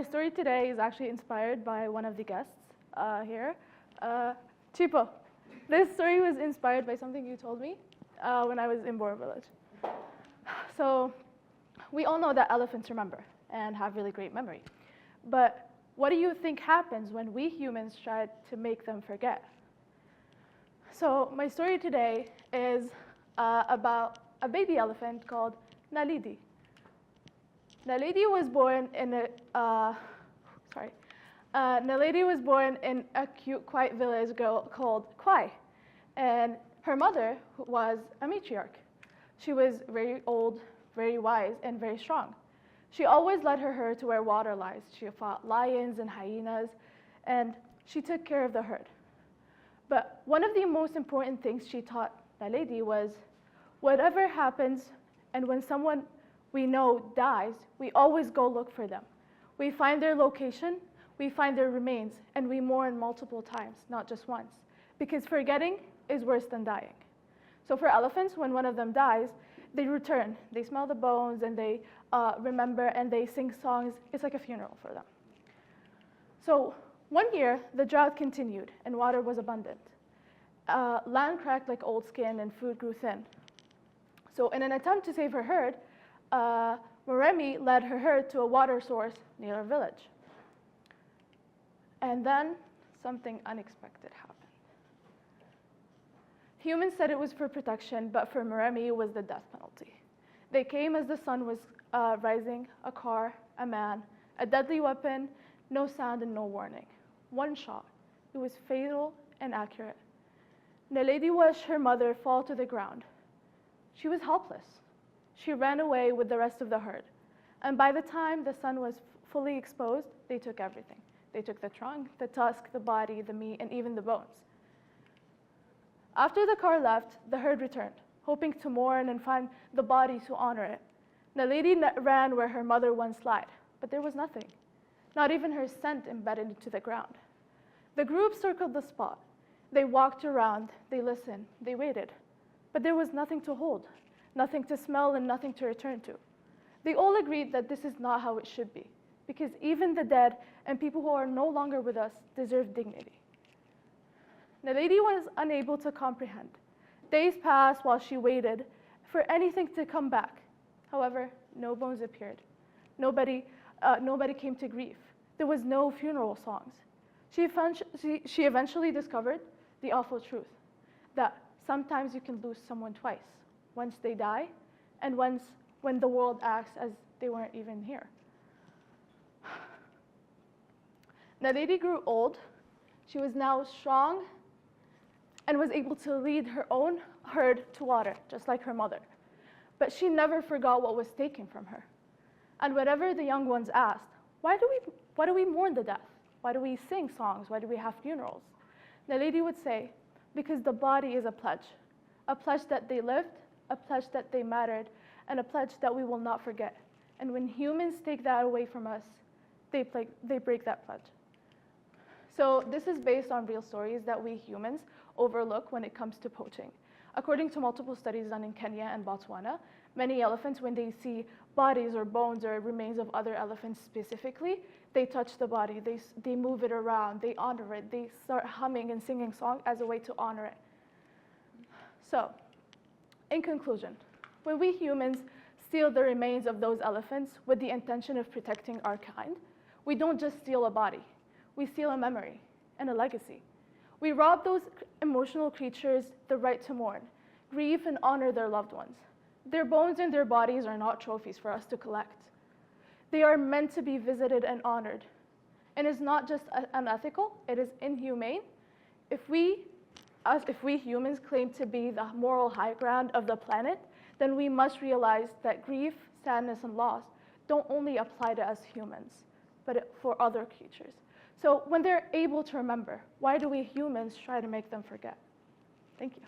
my story today is actually inspired by one of the guests here, Chipo. This story was inspired by something you told me when I was in Bora Village. So we all know that elephants remember and have really great memory. But what do you think happens when we humans try to make them forget? So my story today is about a baby elephant called Naledi. Naledi was born in a cute, quiet village girl called Kwai, and her mother was a matriarch. She was very old, very wise, and very strong. She always led her herd to where water lies. She fought lions and hyenas, and she took care of the herd. But one of the most important things she taught Naledi was, whatever happens, and when someone we know dies, we always go look for them. We find their location, we find their remains, and we mourn multiple times, not just once. Because forgetting is worse than dying. So for elephants, when one of them dies, they return. They smell the bones, and they remember, and they sing songs. It's like a funeral for them. So one year, the drought continued, and water was abundant. Land cracked like old skin, and food grew thin. So in an attempt to save her herd, Moremi led her herd to a water source near her village. And then something unexpected happened. Humans said it was for protection, but for Moremi it was the death penalty. They came as the sun was rising, a car, a man, a deadly weapon, no sound and no warning. One shot. It was fatal and accurate. Naledi watched her mother fall to the ground. She was helpless. She ran away with the rest of the herd. And by the time the sun was fully exposed, they took everything. They took the trunk, the tusk, the body, the meat, and even the bones. After the car left, the herd returned, hoping to mourn and find the body to honor it. Naledi ran where her mother once lied, but there was nothing, not even her scent embedded into the ground. The group circled the spot. They walked around, they listened, they waited, but there was nothing to hold. Nothing to smell and nothing to return to. They all agreed that this is not how it should be, because even the dead and people who are no longer with us deserve dignity. Naledi was unable to comprehend. Days passed while she waited for anything to come back. However, no bones appeared. Nobody came to grief. There was no funeral songs. She eventually discovered the awful truth, that sometimes you can lose someone twice. Once they die, and once when the world acts as they weren't even here. Naledi grew old. She was now strong and was able to lead her own herd to water, just like her mother. But she never forgot what was taken from her. And whenever the young ones asked, why do we mourn the death? Why do we sing songs? Why do we have funerals? Naledi would say, because the body is a pledge that they lived, a pledge that they mattered, and a pledge that we will not forget. And when humans take that away from us, they break that pledge. So this is based on real stories that we humans overlook when it comes to poaching. According to multiple studies done in Kenya and Botswana, many elephants, when they see bodies or bones or remains of other elephants specifically, they touch the body, they move it around, they honor it, they start humming and singing songs as a way to honor it. So, in conclusion, when we humans steal the remains of those elephants with the intention of protecting our kind, we don't just steal a body, we steal a memory and a legacy. We rob those emotional creatures the right to mourn, grieve, and honor their loved ones. Their bones and their bodies are not trophies for us to collect. They are meant to be visited and honored. And it's not just unethical, it is inhumane. If we humans claim to be the moral high ground of the planet, then we must realize that grief, sadness, and loss don't only apply to us humans, but for other creatures. So when they're able to remember, why do we humans try to make them forget? Thank you.